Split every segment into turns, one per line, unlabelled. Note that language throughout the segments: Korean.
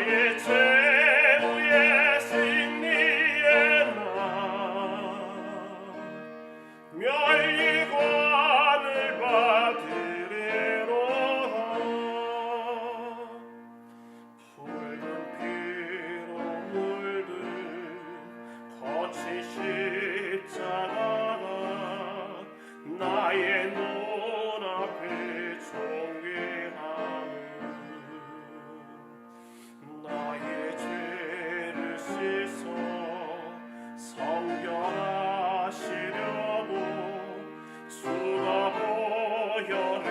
나의 최후의 승리의 날 멸류관을 받으리로다. 붉은 피로 물든 거친 십자가가 나의 눈앞에 존귀하는 나의 죄를 씻어 성결하시려고 주가 보혈을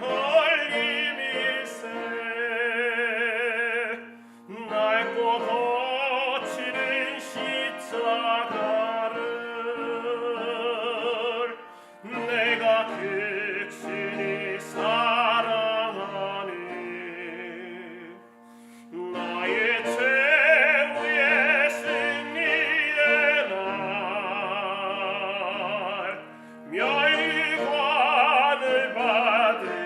흘리미세 낡고 거치는 십자가를 내가 극진히 사랑하니 나의 최후의 승리의 날 멸류관을 받으리로다.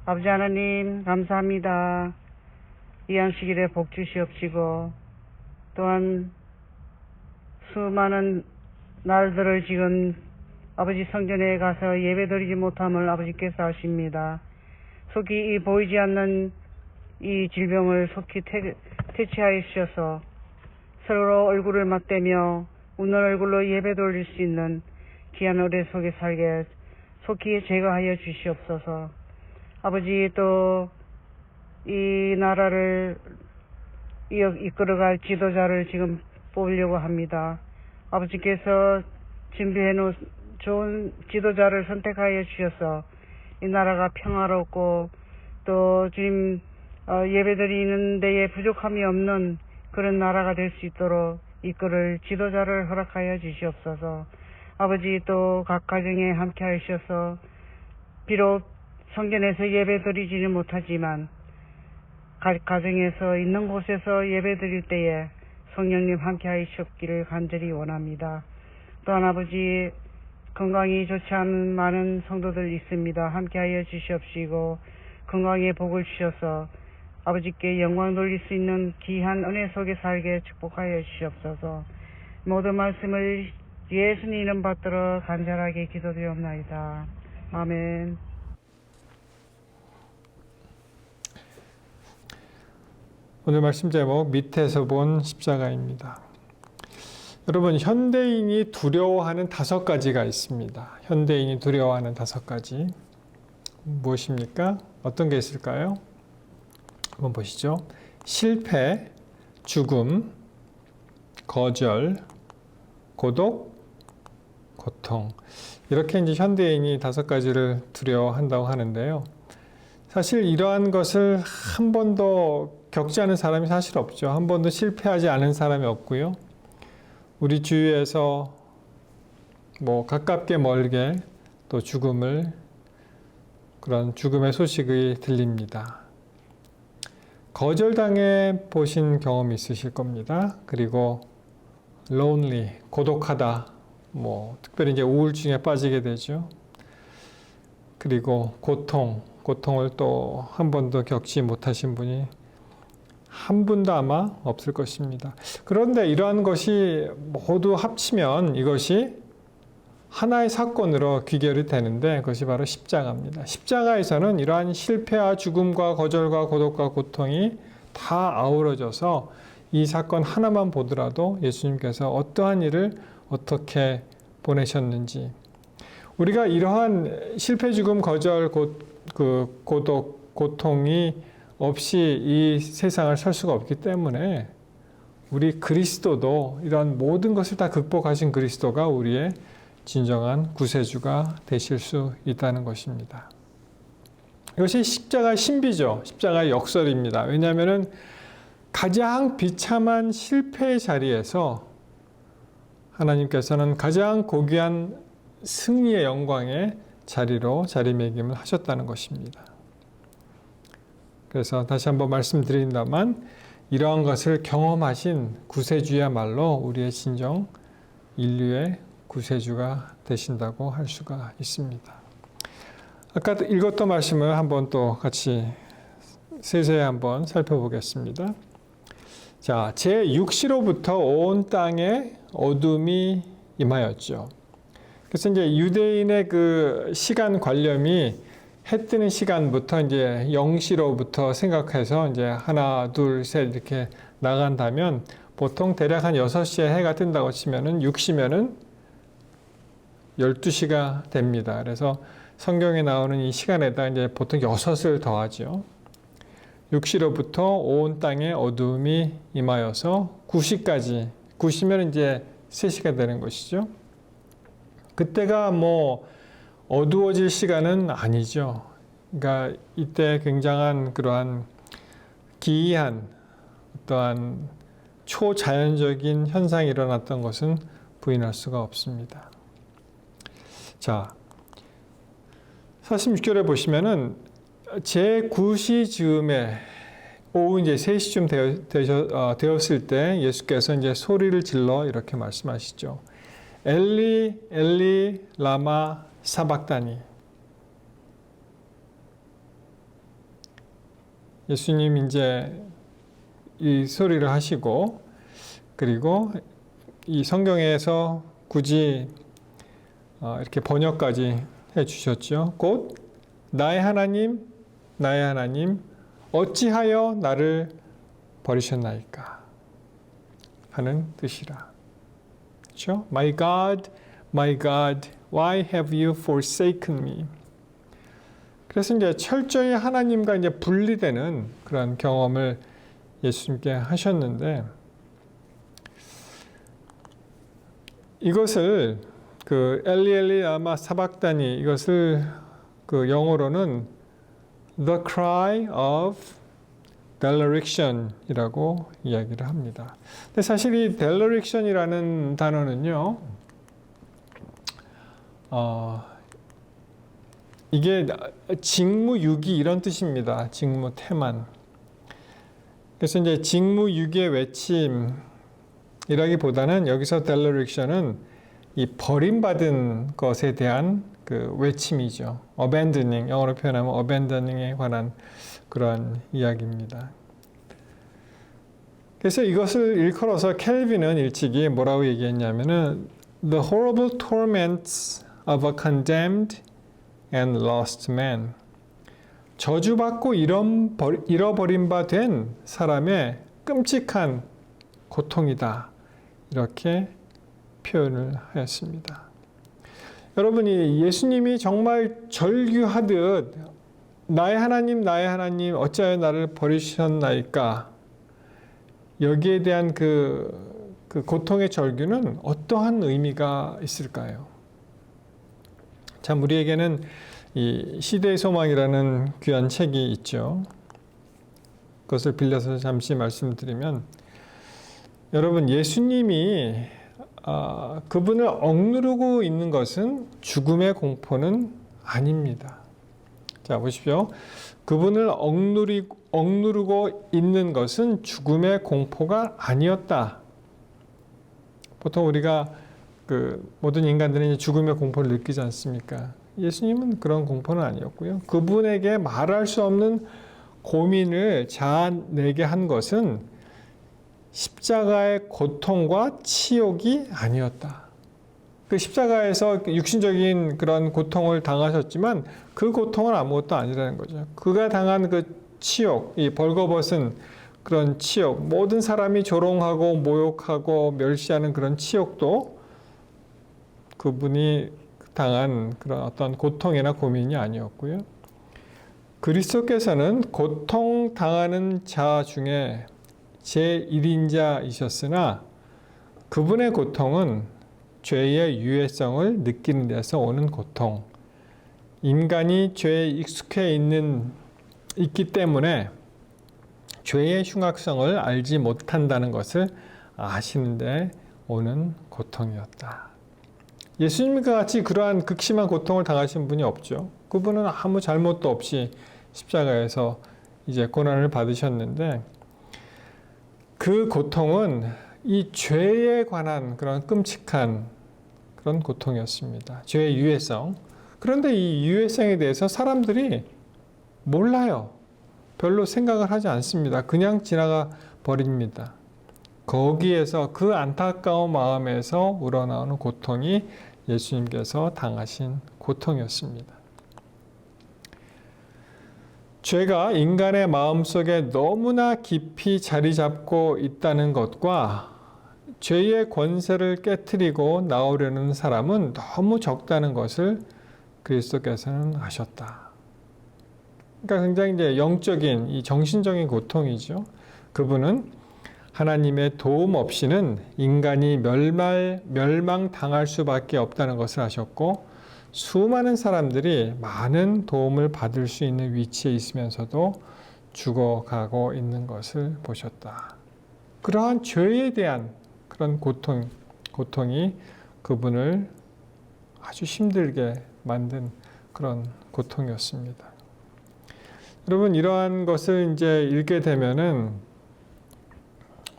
아버지 하나님 감사합니다. 이 안식일에 복 주시옵시고 또한 수많은 날들을 지금 아버지 성전에 가서 예배드리지 못함을 아버지께서 아십니다. 속히 이 보이지 않는 이 질병을 속히 퇴치하여 주셔서 서로 얼굴을 맞대며 웃는 얼굴로 예배 돌릴 수 있는 귀한 의뢰 속에 살게 속히 제거하여 주시옵소서. 아버지 또 이 나라를 이끌어갈 지도자를 지금 뽑으려고 합니다. 아버지께서 준비해 놓은 좋은 지도자를 선택하여 주셔서 이 나라가 평화롭고 또 주님 예배드리는 데에 부족함이 없는 그런 나라가 될 수 있도록 이끌을 지도자를 허락하여 주시옵소서. 아버지 또 각 가정에 함께 하셔서 비록 성전에서 예배드리지는 못하지만 각 가정에서 있는 곳에서 예배드릴 때에 성령님 함께 하시옵기를 간절히 원합니다. 또한 아버지 건강이 좋지 않은 많은 성도들 있습니다. 함께 하여 주시옵시고 건강에 복을 주셔서 아버지께 영광 돌릴 수 있는 귀한 은혜 속에 살게 축복하여 주시옵소서. 모든 말씀을 예수님 이름 받들어 간절하게 기도드리옵나이다. 아멘.
오늘 말씀 제목 밑에서 본 십자가입니다. 여러분, 현대인이 두려워하는 5가지가 있습니다. 현대인이 두려워하는 5가지. 무엇입니까? 어떤 게 있을까요? 한번 보시죠. 실패, 죽음, 거절, 고독, 고통. 이렇게 이제 현대인이 5가지를 두려워한다고 하는데요. 사실 이러한 것을 한 번도 겪지 않은 사람이 사실 없죠. 한 번도 실패하지 않은 사람이 없고요. 우리 주위에서 뭐 가깝게 멀게 또 그런 죽음의 소식이 들립니다. 거절당해 보신 경험이 있으실 겁니다. 그리고 lonely, 고독하다. 특별히 이제 우울증에 빠지게 되죠. 그리고 고통을 또 한 번도 겪지 못하신 분이 한 분도 아마 없을 것입니다. 그런데 이러한 것이 모두 합치면 이것이 하나의 사건으로 귀결이 되는데 그것이 바로 십자가입니다. 십자가에서는 이러한 실패와 죽음과 거절과 고독과 고통이 다 아우러져서 이 사건 하나만 보더라도 예수님께서 어떠한 일을 어떻게 보내셨는지, 우리가 이러한 실패, 죽음, 거절, 고독, 고통이 없이 이 세상을 살 수가 없기 때문에 우리 그리스도도 이러한 모든 것을 다 극복하신 그리스도가 우리의 진정한 구세주가 되실 수 있다는 것입니다. 이것이 십자가의 신비죠. 십자가의 역설입니다. 왜냐하면 가장 비참한 실패의 자리에서 하나님께서는 가장 고귀한 승리의 영광의 자리로 자리매김을 하셨다는 것입니다. 그래서 다시 한번 말씀드린다만 이러한 것을 경험하신 구세주야말로 우리의 진정 인류의 구세주가 되신다고 할 수가 있습니다. 아까 읽었던 말씀을 한번 또 같이 세세히 한번 살펴보겠습니다. 자, 제6시로부터 온 땅에 어둠이 임하였죠. 그래서 이제 유대인의 그 시간 관념이 해 뜨는 시간부터 이제 0시로부터 생각해서 이제 하나, 둘, 셋 이렇게 나간다면 보통 대략 한 6시에 해가 뜬다고 치면은 6시면은 12시가 됩니다. 그래서 성경에 나오는 이 시간에다 이제 보통 6을 더하죠. 6시로부터 온 땅에 어둠이 임하여서 9시까지, 9시면 이제 3시가 되는 것이죠. 그때가 뭐 어두워질 시간은 아니죠. 그러니까 이때 굉장한 그러한 기이한 어떠한 초자연적인 현상이 일어났던 것은 부인할 수가 없습니다. 자, 46절에 보시면은 제9시 즈음에 오후 이제 3시쯤 되었을 때 예수께서 이제 소리를 질러 이렇게 말씀하시죠. 엘리 엘리 라마 사박다니. 예수님 이제 이 소리를 하시고 그리고 이 성경에서 굳이 이렇게 번역까지 해 주셨죠. 곧 나의 하나님 나의 하나님 어찌하여 나를 버리셨나이까 하는 뜻이라. 그렇죠? My God, why have you forsaken me? 그래서 이제 철저히 하나님과 이제 분리되는 그런 경험을 예수님께 하셨는데 이것을 그 엘리 엘리 라마 사박다니 이것을 그 영어로는 The Cry of Deleriction이라고 이야기를 합니다. 근데 사실 이 Deleriction이라는 단어는요, 이게 직무유기 이런 뜻입니다. 직무태만. 그래서 이제 직무유기의 외침이라기보다는 여기서 Deleriction은 이 버림받은 것에 대한 그 외침이죠. abandoning, 영어로 표현하면 abandoning에 관한 그런 이야기입니다. 그래서 이것을 일컬어서 켈빈은 일찍이 뭐라고 얘기했냐면은 The horrible torments of a condemned and lost man. 저주받고 잃어버린 바 된 사람의 끔찍한 고통이다. 이렇게 표현을 하였습니다. 여러분이 예수님이 정말 절규하듯 나의 하나님 어찌하여 나를 버리셨나이까 여기에 대한 그 고통의 절규는 어떠한 의미가 있을까요? 참 우리에게는 이 시대의 소망이라는 귀한 책이 있죠. 그것을 빌려서 잠시 말씀드리면 여러분 예수님이 그분을 억누르고 있는 것은 죽음의 공포는 아닙니다. 자, 보십시오. 그분을 억누르고 있는 것은 죽음의 공포가 아니었다. 보통 우리가 모든 인간들은 죽음의 공포를 느끼지 않습니까? 예수님은 그런 공포는 아니었고요. 그분에게 말할 수 없는 고민을 자아내게 한 것은 십자가의 고통과 치욕이 아니었다. 그 십자가에서 육신적인 그런 고통을 당하셨지만 그 고통은 아무것도 아니라는 거죠. 그가 당한 그 치욕, 이 벌거벗은 그런 치욕, 모든 사람이 조롱하고 모욕하고 멸시하는 그런 치욕도 그분이 당한 그런 어떤 고통이나 고민이 아니었고요. 그리스도께서는 고통 당하는 자 중에 제1인자이셨으나 그분의 고통은 죄의 유해성을 느끼는 데서 오는 고통, 인간이 죄에 익숙해 있기 때문에 죄의 흉악성을 알지 못한다는 것을 아시는데 오는 고통이었다. 예수님과 같이 그러한 극심한 고통을 당하신 분이 없죠. 그분은 아무 잘못도 없이 십자가에서 이제 고난을 받으셨는데 그 고통은 이 죄에 관한 그런 끔찍한 그런 고통이었습니다. 죄의 유해성. 그런데 이 유해성에 대해서 사람들이 몰라요. 별로 생각을 하지 않습니다. 그냥 지나가 버립니다. 거기에서 그 안타까운 마음에서 우러나오는 고통이 예수님께서 당하신 고통이었습니다. 죄가 인간의 마음속에 너무나 깊이 자리 잡고 있다는 것과 죄의 권세를 깨트리고 나오려는 사람은 너무 적다는 것을 그리스도께서는 아셨다. 그러니까 굉장히 이제 영적인 이 정신적인 고통이죠. 그분은 하나님의 도움 없이는 인간이 멸망당할 수밖에 없다는 것을 아셨고, 수많은 사람들이 많은 도움을 받을 수 있는 위치에 있으면서도 죽어가고 있는 것을 보셨다. 그러한 죄에 대한 그런 고통이 그분을 아주 힘들게 만든 그런 고통이었습니다. 여러분, 이러한 것을 이제 읽게 되면은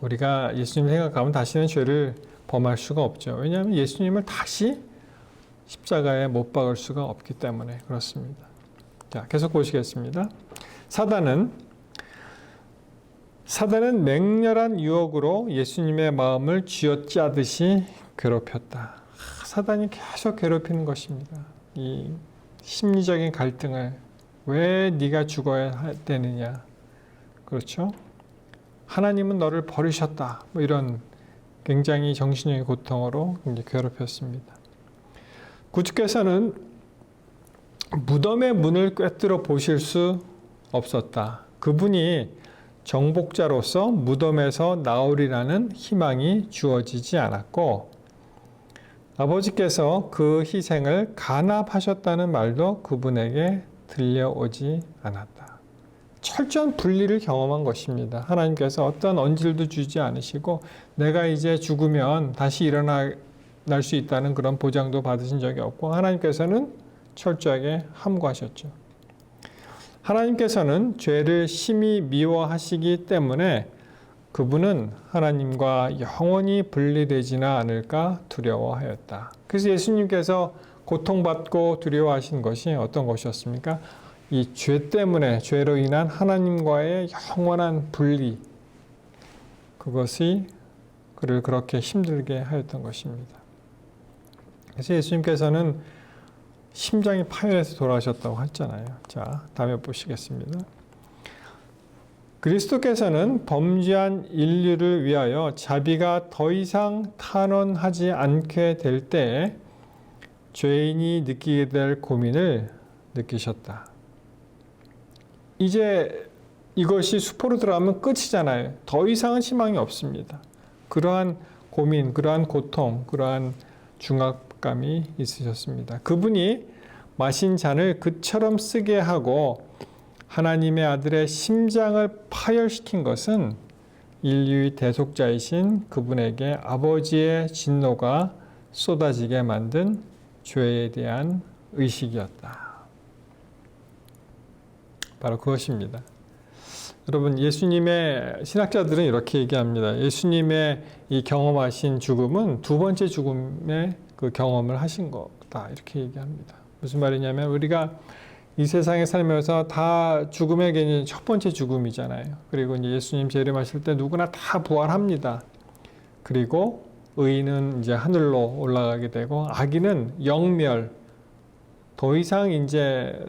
우리가 예수님 생각하면 다시는 죄를 범할 수가 없죠. 왜냐하면 예수님을 다시 십자가에 못 박을 수가 없기 때문에 그렇습니다. 자, 계속 보시겠습니다. 사단은 맹렬한 유혹으로 예수님의 마음을 쥐어짜듯이 괴롭혔다. 사단이 계속 괴롭히는 것입니다. 이 심리적인 갈등을, 왜 네가 죽어야 되느냐, 그렇죠? 하나님은 너를 버리셨다. 뭐 이런 굉장히 정신적인 고통으로 이제 괴롭혔습니다. 구주께서는 무덤의 문을 꿰뚫어 보실 수 없었다. 그분이 정복자로서 무덤에서 나오리라는 희망이 주어지지 않았고, 아버지께서 그 희생을 간합하셨다는 말도 그분에게 들려오지 않았다. 철저한 분리를 경험한 것입니다. 하나님께서 어떤 언질도 주지 않으시고, 내가 이제 죽으면 다시 일어날 수 있다는 그런 보장도 받으신 적이 없고, 하나님께서는 철저하게 함구하셨죠. 하나님께서는 죄를 심히 미워하시기 때문에 그분은 하나님과 영원히 분리되지는 않을까 두려워하였다. 그래서 예수님께서 고통받고 두려워하신 것이 어떤 것이었습니까? 이 죄 때문에, 죄로 인한 하나님과의 영원한 분리, 그것이 그를 그렇게 힘들게 하였던 것입니다. 그래서 예수님께서는 심장이 파열해서 돌아가셨다고 했잖아요. 자, 다음에 보시겠습니다. 그리스도께서는 범죄한 인류를 위하여 자비가 더 이상 탄원하지 않게 될 때에 죄인이 느끼게 될 고민을 느끼셨다. 이제 이것이 수포로 들어가면 끝이잖아요. 더 이상은 희망이 없습니다. 그러한 고민, 그러한 고통, 그러한 중압감이 있으셨습니다. 그분이 마신 잔을 그처럼 쓰게 하고 하나님의 아들의 심장을 파열시킨 것은 인류의 대속자이신 그분에게 아버지의 진노가 쏟아지게 만든 죄에 대한 의식이었다. 바로 그것입니다. 여러분, 예수님의 신학자들은 이렇게 얘기합니다. 예수님의 이 경험하신 죽음은 두 번째 죽음의 그 경험을 하신 거다. 이렇게 얘기합니다. 무슨 말이냐면, 우리가 이 세상에 살면서 다 죽음의 개념이 첫 번째 죽음이잖아요. 그리고 이제 예수님 재림하실 때 누구나 다 부활합니다. 그리고 의인은 이제 하늘로 올라가게 되고, 악인은 영멸, 더 이상 이제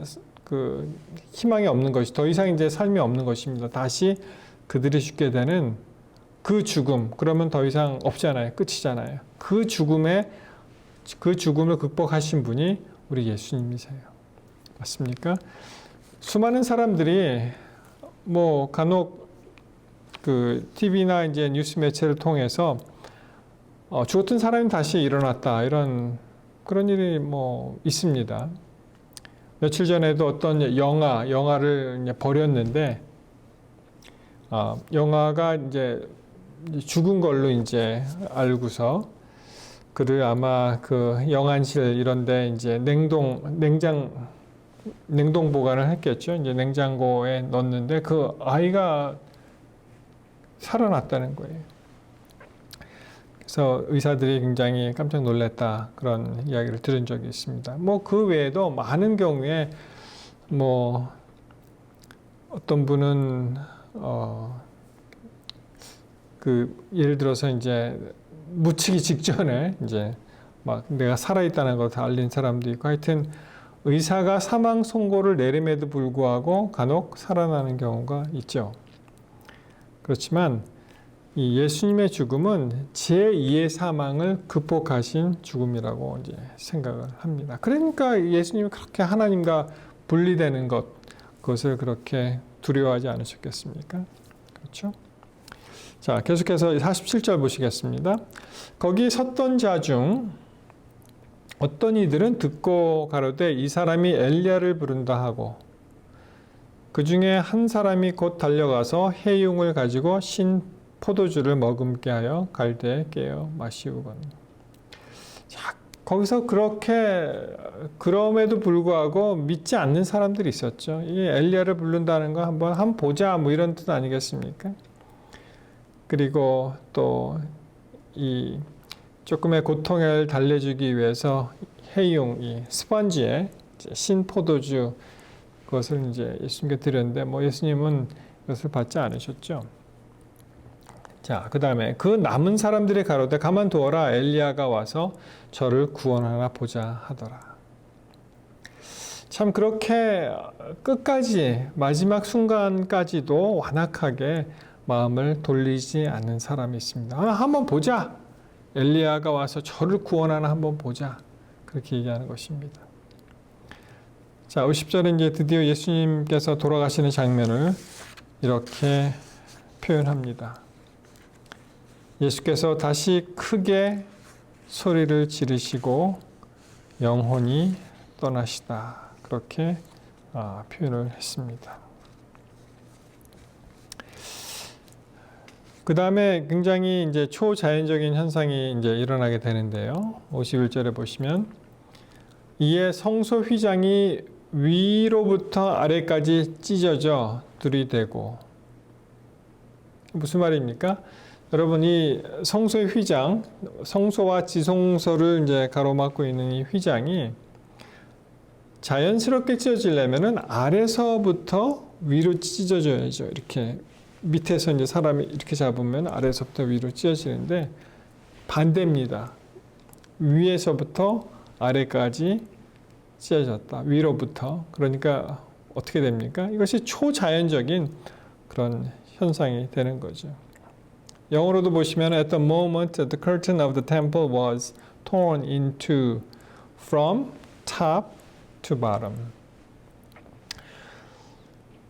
그 희망이 없는 것이, 더 이상 이제 삶이 없는 것입니다. 다시 그들이 죽게 되는 그 죽음, 그러면 더 이상 없잖아요. 끝이잖아요. 그 죽음을 극복하신 분이 우리 예수님이세요. 맞습니까? 수많은 사람들이 뭐 간혹 그 TV나 이제 뉴스 매체를 통해서 죽었던 사람이 다시 일어났다, 이런 그런 일이 뭐 있습니다. 며칠 전에도 어떤 영화를 이제 버렸는데, 영화가 이제 죽은 걸로 이제 알고서 그를 아마 그 영안실 이런데 이제 냉동 보관을 했겠죠. 이제 냉장고에 넣었는데 그 아이가 살아났다는 거예요. 그래서 의사들이 굉장히 깜짝 놀랐다 그런 이야기를 들은 적이 있습니다. 뭐 그 외에도 많은 경우에 뭐 어떤 분은 그 예를 들어서 이제 묻히기 직전에 이제 막 내가 살아있다는 걸 다 알린 사람도 있고 하여튼 의사가 사망 선고를 내림에도 불구하고 간혹 살아나는 경우가 있죠. 그렇지만 이 예수님의 죽음은 제2의 사망을 극복하신 죽음이라고 이제 생각을 합니다. 그러니까 예수님이 그렇게 하나님과 분리되는 그것을 그렇게 두려워하지 않으셨겠습니까? 그렇죠? 자, 계속해서 47절 보시겠습니다. 거기 섰던 자 중 어떤 이들은 듣고 가로되 이 사람이 엘리야를 부른다 하고 그 중에 한 사람이 곧 달려가서 해융을 가지고 신 포도주를 머금게 하여 갈대에 깨어 마시우거늘. 자, 거기서 그렇게 그럼에도 불구하고 믿지 않는 사람들이 있었죠. 이 엘리야를 부른다는 거 한번 보자 뭐 이런 뜻 아니겠습니까? 그리고 또 이 조금의 고통을 달래주기 위해서 해융, 이 스펀지에 신 포도주 그것을 이제 예수님께 드렸는데 뭐 예수님은 그것을 받지 않으셨죠. 자, 그 다음에 그 남은 사람들이 가로되 가만두어라 엘리야가 와서 저를 구원하나 보자 하더라. 참 그렇게 끝까지 마지막 순간까지도 완악하게 마음을 돌리지 않는 사람이 있습니다. 한번 보자. 엘리야가 와서 저를 구원하나 한번 보자. 그렇게 얘기하는 것입니다. 자, 50절에 이제 드디어 예수님께서 돌아가시는 장면을 이렇게 표현합니다. 예수께서 다시 크게 소리를 지르시고 영혼이 떠나시다. 그렇게 표현을 했습니다. 그 다음에 굉장히 이제 초자연적인 현상이 이제 일어나게 되는데요. 51절에 보시면 이에 성소 휘장이 위로부터 아래까지 찢어져 들이대고 무슨 말입니까? 여러분 이 성소의 휘장, 성소와 지성소를 이제 가로막고 있는 이 휘장이 자연스럽게 찢어지려면은 아래서부터 위로 찢어져야죠. 이렇게 밑에서 이제 사람이 이렇게 잡으면 아래서부터 위로 찢어지는데 반대입니다. 위에서부터 아래까지 찢어졌다. 위로부터. 그러니까 어떻게 됩니까? 이것이 초자연적인 그런 현상이 되는 거죠. 영어로도 보시면 at the moment the curtain of the temple was torn in two from top to bottom.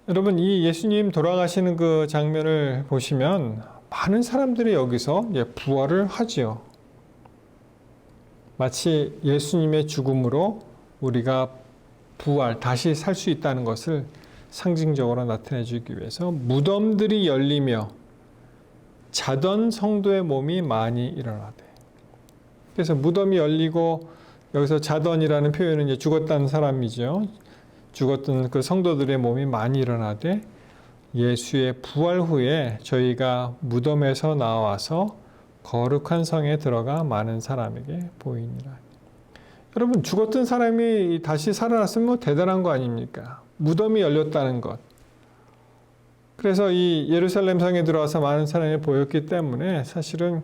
여러분 이 예수님 돌아가시는 그 장면을 보시면 많은 사람들이 여기서 부활을 하지요. 마치 예수님의 죽음으로 우리가 부활, 다시 살 수 있다는 것을 상징적으로 나타내 주기 위해서 무덤들이 열리며 자던 성도의 몸이 많이 일어나대. 그래서 무덤이 열리고 여기서 자던이라는 표현은 이제 죽었다는 사람이죠. 죽었던 그 성도들의 몸이 많이 일어나되 예수의 부활 후에 저희가 무덤에서 나와서 거룩한 성에 들어가 많은 사람에게 보이니라. 여러분 죽었던 사람이 다시 살아났으면 대단한 거 아닙니까? 무덤이 열렸다는 것. 그래서 이 예루살렘 성에 들어와서 많은 사람이 보였기 때문에 사실은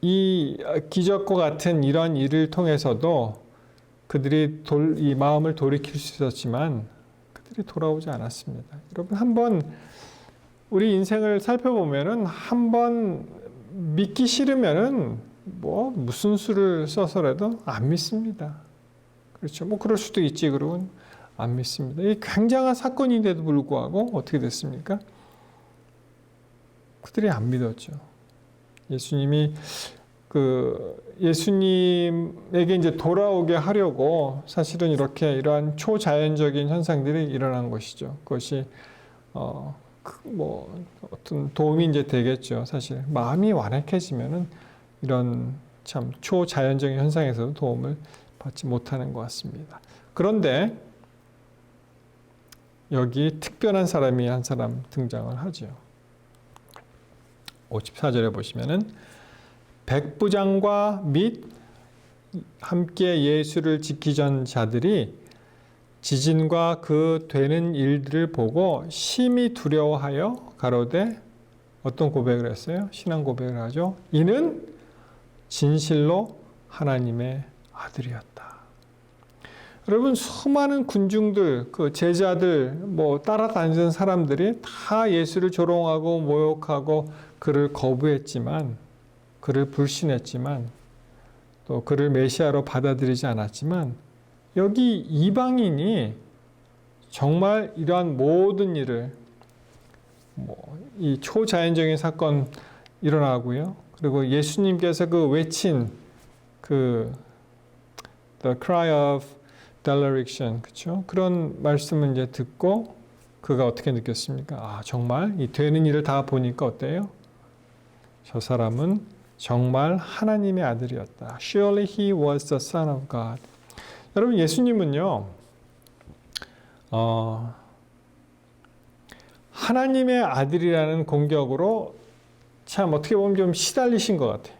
이 기적과 같은 이런 일을 통해서도 그들이 이 마음을 돌이킬 수 있었지만 그들이 돌아오지 않았습니다. 여러분 한번 우리 인생을 살펴보면은 한번 믿기 싫으면은 뭐 무슨 수를 써서라도 안 믿습니다. 그렇죠? 뭐 그럴 수도 있지. 그러면 안 믿습니다. 이 굉장한 사건인데도 불구하고 어떻게 됐습니까? 그들이 안 믿었죠. 예수님이 예수님에게 이제 돌아오게 하려고 사실은 이러한 초자연적인 현상들이 일어난 것이죠. 그것이 어떤 도움이 이제 되겠죠. 사실 마음이 완악해지면은 이런 참 초자연적인 현상에서도 도움을 받지 못하는 것 같습니다. 그런데 여기 특별한 사람이 한 사람 등장을 하죠. 54절에 보시면은 백부장과 및 함께 예수를 지키던 자들이 지진과 그 되는 일들을 보고 심히 두려워하여 가로되 어떤 고백을 했어요? 신앙 고백을 하죠. 이는 진실로 하나님의 아들이었다. 여러분, 수많은 군중들, 그 제자들, 따라다니던 사람들이 다 예수를 조롱하고 모욕하고 그를 거부했지만, 그를 불신했지만, 또 그를 메시아로 받아들이지 않았지만, 여기 이방인이 정말 이러한 모든 일을, 이 초자연적인 사건 일어나고요. 그리고 예수님께서 그 외친 the cry of dereliction, 그렇죠? 그런 말씀을 이제 듣고 그가 어떻게 느꼈습니까? 아, 정말 이 되는 일을 다 보니까 어때요? 저 사람은 정말 하나님의 아들이었다. Surely he was the son of God. 여러분, 예수님은요, 하나님의 아들이라는 공격으로 참 어떻게 보면 좀 시달리신 것 같아요.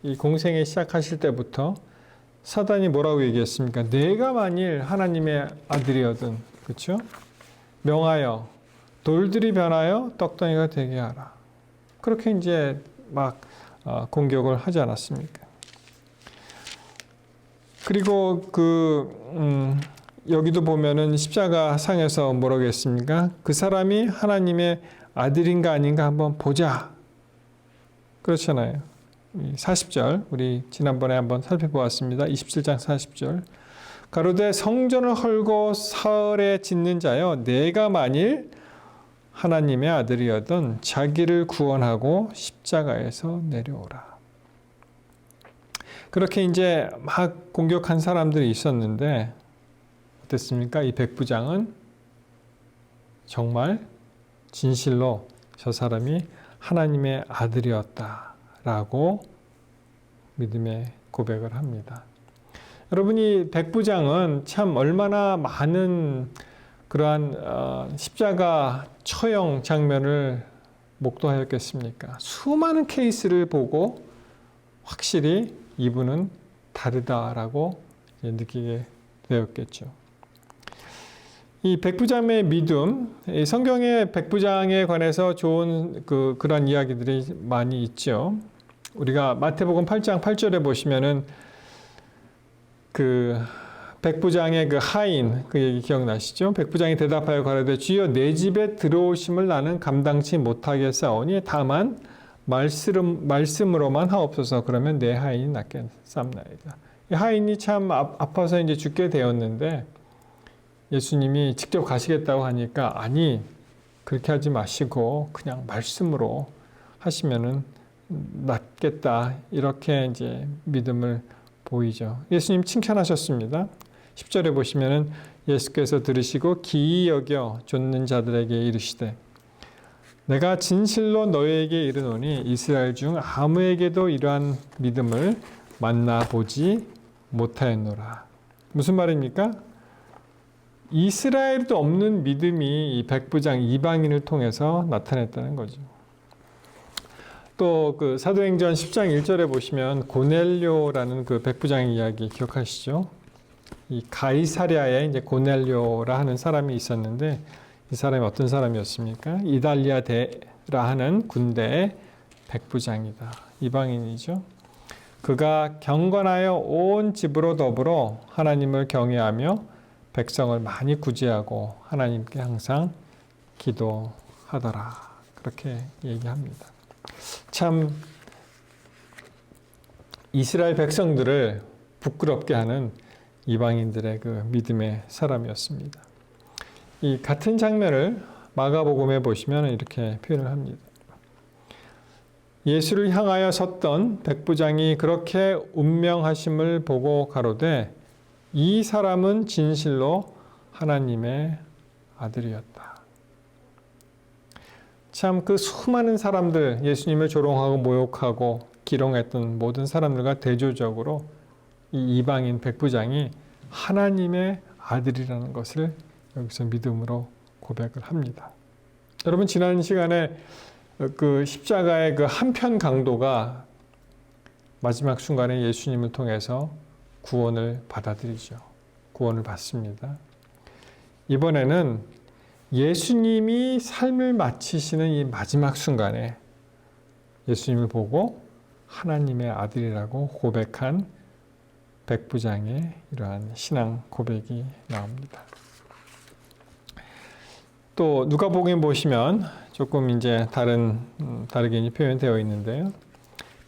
이 공생애 시작하실 때부터 사단이 뭐라고 얘기했습니까? 내가 만일 하나님의 아들이거든, 그렇죠? 명하여 돌들이 변하여 떡덩이가 되게 하라. 그렇게 이제 막 공격을 하지 않았습니까? 그리고 여기도 보면은 십자가 상에서 뭐라고 했습니까? 그 사람이 하나님의 아들인가 아닌가 한번 보자. 그렇잖아요. 40절, 우리 지난번에 한번 살펴보았습니다. 27장 40절. 가로되 성전을 헐고 사흘에 짓는 자여, 내가 만일 하나님의 아들이었던 자기를 구원하고 십자가에서 내려오라. 그렇게 이제 막 공격한 사람들이 있었는데 어땠습니까? 이 백부장은 정말 진실로 저 사람이 하나님의 아들이었다라고 믿음의 고백을 합니다. 여러분이 백부장은 참 얼마나 많은 그러한 십자가 처형 장면을 목도하였겠습니까? 수많은 케이스를 보고 확실히 이분은 다르다라고 느끼게 되었겠죠. 이 백부장의 믿음, 성경의 백부장에 관해서 좋은 그런 이야기들이 많이 있죠. 우리가 마태복음 8장 8절에 보시면은 그 백부장의 그 하인, 그 얘기 기억나시죠? 백부장이 대답하여 가로되 주여 내 집에 들어오심을 나는 감당치 못하겠사오니 다만 말씀으로만 하옵소서. 그러면 내 하인이 낫겠사옵나이다. 이 하인이 참 아파서 이제 죽게 되었는데 예수님이 직접 가시겠다고 하니까 아니, 그렇게 하지 마시고 그냥 말씀으로 하시면은 낫겠다. 이렇게 이제 믿음을 보이죠. 예수님 칭찬하셨습니다. 10절에 보시면은 예수께서 들으시고 기이 여겨 좇는 자들에게 이르시되 내가 진실로 너희에게 이르노니 이스라엘 중 아무에게도 이러한 믿음을 만나보지 못하였노라. 무슨 말입니까? 이스라엘도 없는 믿음이 이 백부장 이방인을 통해서 나타냈다는 거죠. 또 그 사도행전 10장 1절에 보시면 고넬료라는 그 백부장의 이야기 기억하시죠? 이 가이사랴에 이제 고넬료라 하는 사람이 있었는데 이 사람이 어떤 사람이었습니까? 이달리아 대라 하는 군대의 백부장이다. 이방인이죠. 그가 경건하여 온 집으로 더불어 하나님을 경외하며 백성을 많이 구제하고 하나님께 항상 기도하더라. 그렇게 얘기합니다. 참 이스라엘 백성들을 부끄럽게 하는 이방인들의 그 믿음의 사람이었습니다. 이 같은 장면을 마가복음에 보시면 이렇게 표현을 합니다. 예수를 향하여 섰던 백부장이 그렇게 운명하심을 보고 가로되 이 사람은 진실로 하나님의 아들이었다. 참 그 수많은 사람들, 예수님을 조롱하고 모욕하고 기롱했던 모든 사람들과 대조적으로 이 이방인 백부장이 하나님의 아들이라는 것을 여기서 믿음으로 고백을 합니다. 여러분, 지난 시간에 그 십자가의 그 한편 강도가 마지막 순간에 예수님을 통해서 구원을 받아들이죠. 구원을 받습니다. 이번에는 예수님이 삶을 마치시는 이 마지막 순간에 예수님을 보고 하나님의 아들이라고 고백한 백부장의 이러한 신앙 고백이 나옵니다. 또 누가복음에 보시면 조금 이제 다르게 표현되어 있는데요.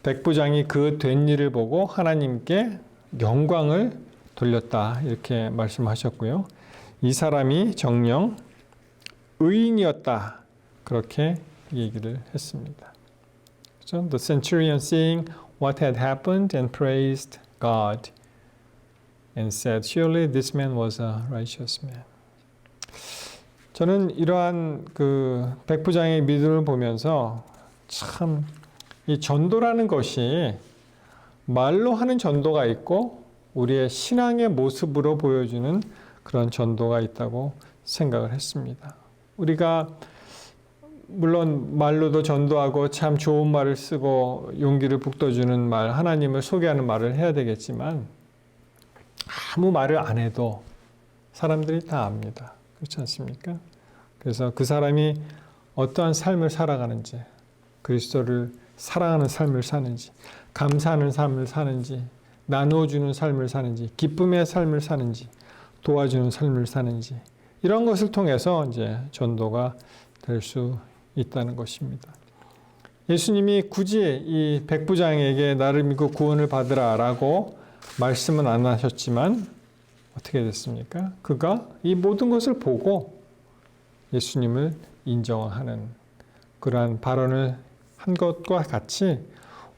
백부장이 그 된 일을 보고 하나님께 영광을 돌렸다 이렇게 말씀하셨고요. 이 사람이 정녕 의인이었다 그렇게 얘기를 했습니다. 그렇죠? The centurion seeing what had happened and praised God and said, "Surely this man was a righteous man." 저는 이러한 그 백부장의 믿음을 보면서 참 이 전도라는 것이 말로 하는 전도가 있고 우리의 신앙의 모습으로 보여주는 그런 전도가 있다고 생각을 했습니다. 우리가 물론 말로도 전도하고 참 좋은 말을 쓰고 용기를 북돋주는 말, 하나님을 소개하는 말을 해야 되겠지만 아무 말을 안 해도 사람들이 다 압니다. 그렇지 않습니까? 그래서 그 사람이 어떠한 삶을 살아가는지, 그리스도를 사랑하는 삶을 사는지, 감사하는 삶을 사는지, 나누어주는 삶을 사는지, 기쁨의 삶을 사는지, 도와주는 삶을 사는지 이런 것을 통해서 이제 전도가 될 수 있다는 것입니다. 예수님이 굳이 이 백부장에게 나를 믿고 구원을 받으라라고 말씀은 안 하셨지만 어떻게 됐습니까? 그가 이 모든 것을 보고 예수님을 인정하는 그러한 발언을 한 것과 같이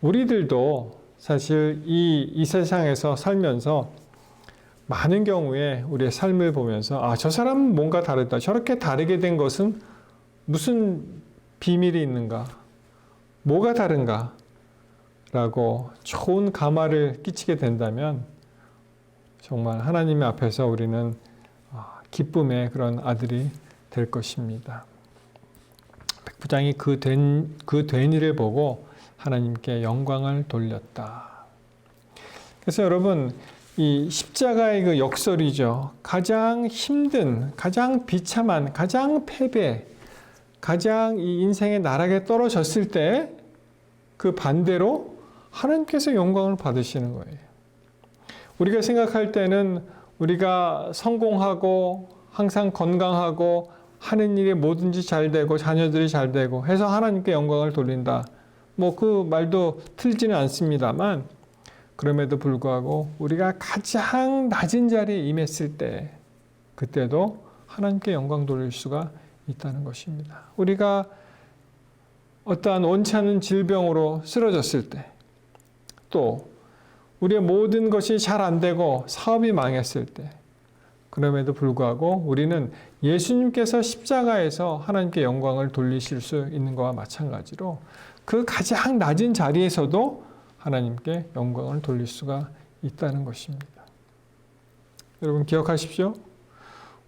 우리들도 사실 이 세상에서 살면서 많은 경우에 우리의 삶을 보면서 저 사람은 뭔가 다르다. 저렇게 다르게 된 것은 무슨 비밀이 있는가? 뭐가 다른가? 라고 좋은 감화를 끼치게 된다면 정말 하나님 앞에서 우리는 기쁨의 그런 아들이 될 것입니다. 백부장이 그 된 일을 보고 하나님께 영광을 돌렸다. 그래서 여러분 이 십자가의 그 역설이죠. 가장 힘든, 가장 비참한, 가장 패배, 가장 이 인생의 나락에 떨어졌을 때 그 반대로 하나님께서 영광을 받으시는 거예요. 우리가 생각할 때는 우리가 성공하고 항상 건강하고 하는 일이 뭐든지 잘 되고 자녀들이 잘 되고 해서 하나님께 영광을 돌린다. 뭐 그 말도 틀지는 않습니다만 그럼에도 불구하고 우리가 가장 낮은 자리에 임했을 때 그때도 하나님께 영광 돌릴 수가 있다는 것입니다. 우리가 어떠한 원치 않은 질병으로 쓰러졌을 때 또 우리의 모든 것이 잘 안 되고 사업이 망했을 때 그럼에도 불구하고 우리는 예수님께서 십자가에서 하나님께 영광을 돌리실 수 있는 것과 마찬가지로 그 가장 낮은 자리에서도 하나님께 영광을 돌릴 수가 있다는 것입니다. 여러분 기억하십시오.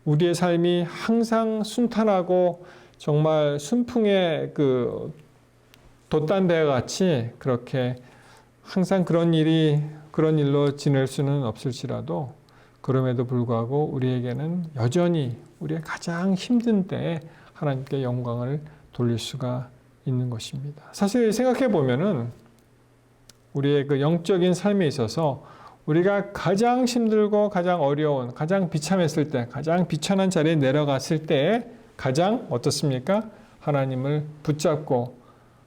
우리의 삶이 항상 순탄하고 정말 순풍의 그 돛단대와 같이 그렇게 항상 그런 일로 지낼 수는 없을지라도 그럼에도 불구하고 우리에게는 여전히 우리의 가장 힘든 때에 하나님께 영광을 돌릴 수가 있는 것입니다. 사실 생각해 보면은 우리의 그 영적인 삶에 있어서 우리가 가장 힘들고 가장 어려운, 가장 비참했을 때, 가장 비천한 자리에 내려갔을 때에 가장 어떻습니까? 하나님을 붙잡고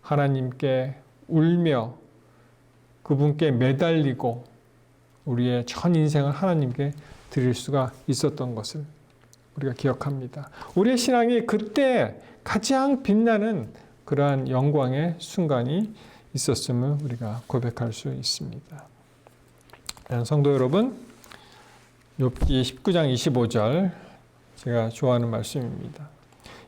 하나님께 울며 그분께 매달리고 우리의 전 인생을 하나님께 드릴 수가 있었던 것을 우리가 기억합니다. 우리의 신앙이 그때 가장 빛나는 그러한 영광의 순간이 있었음을 우리가 고백할 수 있습니다. 성도 여러분, 욥기 19장 25절 제가 좋아하는 말씀입니다.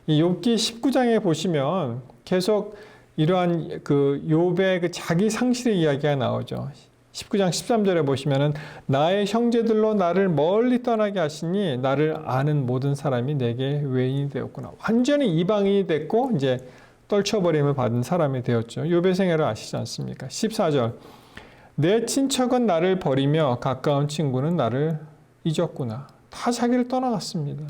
이 욥기 19장에 보시면 계속 이러한 그 욥의 그 자기 상실의 이야기가 나오죠. 19장 13절에 보시면은 나의 형제들로 나를 멀리 떠나게 하시니 나를 아는 모든 사람이 내게 외인이 되었구나. 완전히 이방인이 됐고 이제 떨쳐버림을 받은 사람이 되었죠. 욥의 생애를 아시지 않습니까? 14절 내 친척은 나를 버리며 가까운 친구는 나를 잊었구나. 다 자기를 떠나갔습니다.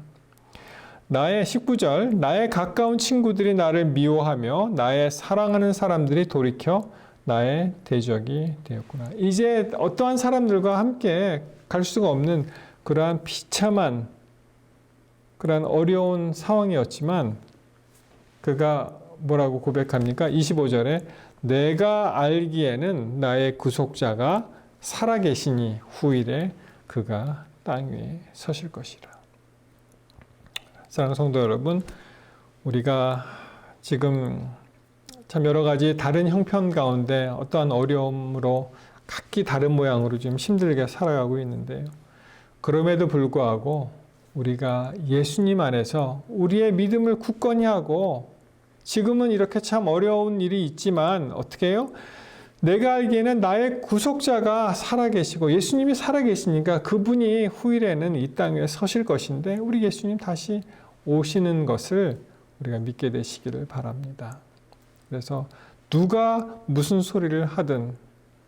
나의 19절, 나의 가까운 친구들이 나를 미워하며 나의 사랑하는 사람들이 돌이켜 나의 대적이 되었구나. 이제 어떠한 사람들과 함께 갈 수가 없는 그러한 비참한 그러한 어려운 상황이었지만 그가 뭐라고 고백합니까? 25절에 내가 알기에는 나의 구속자가 살아계시니 후일에 그가 땅 위에 서실 것이라. 사랑하는 성도 여러분, 우리가 지금 참 여러 가지 다른 형편 가운데 어떠한 어려움으로 각기 다른 모양으로 좀 힘들게 살아가고 있는데요. 그럼에도 불구하고 우리가 예수님 안에서 우리의 믿음을 굳건히 하고 지금은 이렇게 참 어려운 일이 있지만 어떻게 해요? 내가 알기에는 나의 구속자가 살아계시고 예수님이 살아계시니까 그분이 후일에는 이 땅에 서실 것인데 우리 예수님 다시 오시는 것을 우리가 믿게 되시기를 바랍니다. 그래서 누가 무슨 소리를 하든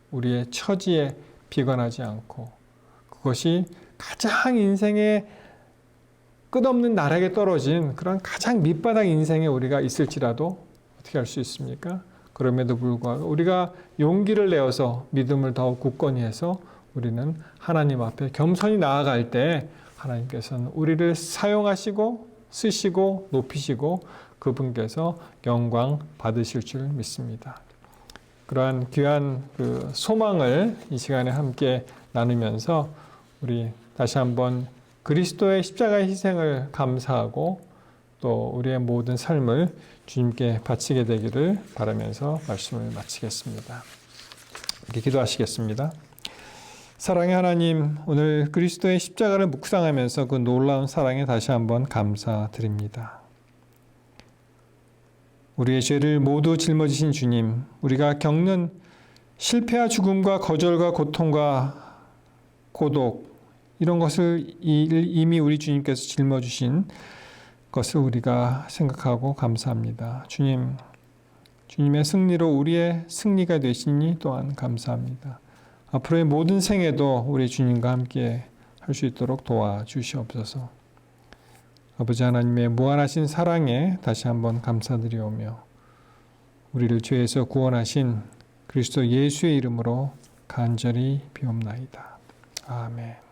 우리의 처지에 비관하지 않고 그것이 가장 인생의 끝없는 나락에 떨어진 그런 가장 밑바닥 인생에 우리가 있을지라도 어떻게 할 수 있습니까? 그럼에도 불구하고 우리가 용기를 내어서 믿음을 더욱 굳건히 해서 우리는 하나님 앞에 겸손히 나아갈 때 하나님께서는 우리를 사용하시고 쓰시고 높이시고 그분께서 영광 받으실 줄 믿습니다. 그러한 귀한 그 소망을 이 시간에 함께 나누면서 우리 다시 한번 그리스도의 십자가의 희생을 감사하고 또 우리의 모든 삶을 주님께 바치게 되기를 바라면서 말씀을 마치겠습니다. 이렇게 기도하시겠습니다. 사랑의 하나님, 오늘 그리스도의 십자가를 묵상하면서 그 놀라운 사랑에 다시 한번 감사드립니다. 우리의 죄를 모두 짊어지신 주님, 우리가 겪는 실패와 죽음과 거절과 고통과 고독 이런 것을 이미 우리 주님께서 짊어지신 것을 우리가 생각하고 감사합니다. 주님, 주님의 승리로 우리의 승리가 되시니 또한 감사합니다. 앞으로의 모든 생애도 우리 주님과 함께 할 수 있도록 도와주시옵소서. 아버지 하나님의 무한하신 사랑에 다시 한번 감사드리오며 우리를 죄에서 구원하신 그리스도 예수의 이름으로 간절히 비옵나이다. 아멘.